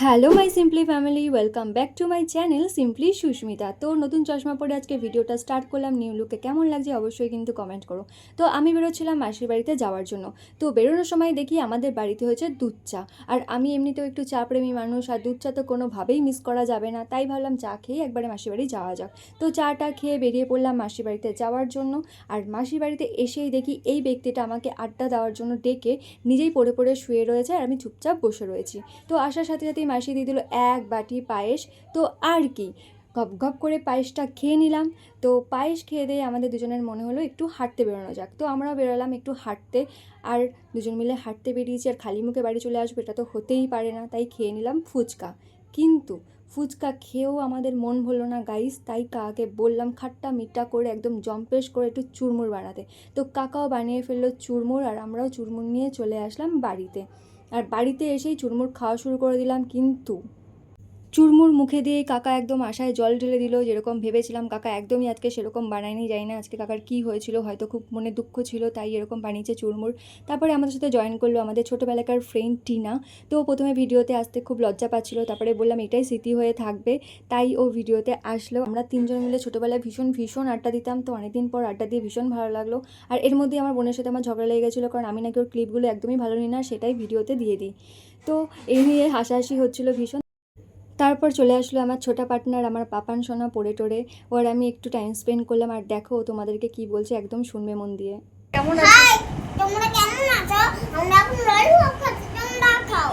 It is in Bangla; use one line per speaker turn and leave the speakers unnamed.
Hello my simply family, welcome back to my channel simply Susmita. তো নতুন চশমা পরে আজকে ভিডিওটা স্টার্ট করলাম। নিউ লুকে কেমন লাগছে অবশ্যই কিন্তু কমেন্ট করো। তো আমি বেরোচ্ছিলাম মাসির বাড়িতে যাওয়ার জন্য। তো বেরোনোর সময় দেখি আমাদের বাড়িতে হয়েছে দুধ চা। আর আমি এমনিতেও একটু চা প্রেমী মানুষ, আর দুধ চা তো কোনোভাবেই মিস করা যাবে না। তাই ভাবলাম চা খেয়ে একবারে মাসির বাড়ি যাওয়া যাক। তো চাটা খেয়ে বেরিয়ে পড়লাম মাসির বাড়িতে যাওয়ার জন্য। আর মাসির বাড়িতে এসেই দেখি এই ব্যক্তিটা আমাকে আড্ডা দেওয়ার জন্য ডেকে নিজেই পড়ে পড়ে শুয়ে রয়েছে, আর আমি চুপচাপ বসে রয়েছি। তো আসার সাথে সাথেই মাসি দিয়ে দিল এক বাটি পায়েস। তো আর কি, গপ গপ করে পায়েসটা খেয়ে নিলাম। তো পায়েস খেয়ে দিয়ে আমাদের দুজনের মনে হলো একটু হাঁটতে বেরোনো যাক। তো আমরাও বেরোলাম একটু হাঁটতে। আর দুজন মিলে হাঁটতে বেরিয়েছি, আর খালি মুখে বাড়ি চলে আসবো এটা তো হতেই পারে না। তাই খেয়ে নিলাম ফুচকা। কিন্তু ফুচকা খেয়েও আমাদের মন ভরলো না গাইস। তাই কাকাকে বললাম খাট্টা মিঠা করে একদম জম্পেশ করে একটু চুরমুর বানাতে। তো কাকাও বানিয়ে ফেললো চুরমুর, আর আমরাও চুরমুর নিয়ে চলে আসলাম বাড়িতে। আর বাড়িতে এসেই চুরমুর খাওয়া শুরু করে দিলাম। কিন্তু চুরমুর মুখে দিয়েই কাকা একদম আশায় জল ঢেলে দিল। যেরকম ভেবেছিলাম কাকা একদমই আজকে সেরকম বানায়নি। জানি না আজকে কাকার কী হয়েছিল, হয়তো খুব মনে দুঃখ ছিল তাই এরকম বানিয়েছে চুরমুর। তারপরে আমাদের সাথে জয়েন করলো আমাদের ছোটোবেলাকার ফ্রেন্ড টিনা। তো প্রথমে ভিডিওতে আসতে খুব লজ্জা পাচ্ছিল, তারপরে বললাম এটাই স্মৃতি হয়ে থাকবে, তাই ও ভিডিওতে আসলো। আমরা তিনজন মিলে ছোটোবেলায় ভীষণ ভীষণ আড্ডা দিতাম। তো অনেকদিন পর আড্ডা দিয়ে ভীষণ ভালো লাগলো। আর এর মধ্যে আমার বোনের সাথে আমার ঝগড়া লেগে গেছিলো, কারণ আমি নাকি ওর ক্লিপগুলো একদমই ভালো নিই না, সেটাই ভিডিওতে দিয়ে দিই। তো এই নিয়ে হাসাহাসি হচ্ছিলো ভীষণ। তারপর চলে আসলো আমার ছোটা পার্টনার, আমার পাপান সোনা পড়ে টোরে। ওর আমি একটু টাইম স্পেন্ড করলাম। আর দেখো ও তোমাদেরকে কি বলছে, একদম শুনবে মন দিয়ে। কেমন আছো?
হাই, তোমরা কেমন আছো? আমরা এখন ললিপপ খাচ্ছি, তোমরা খাও।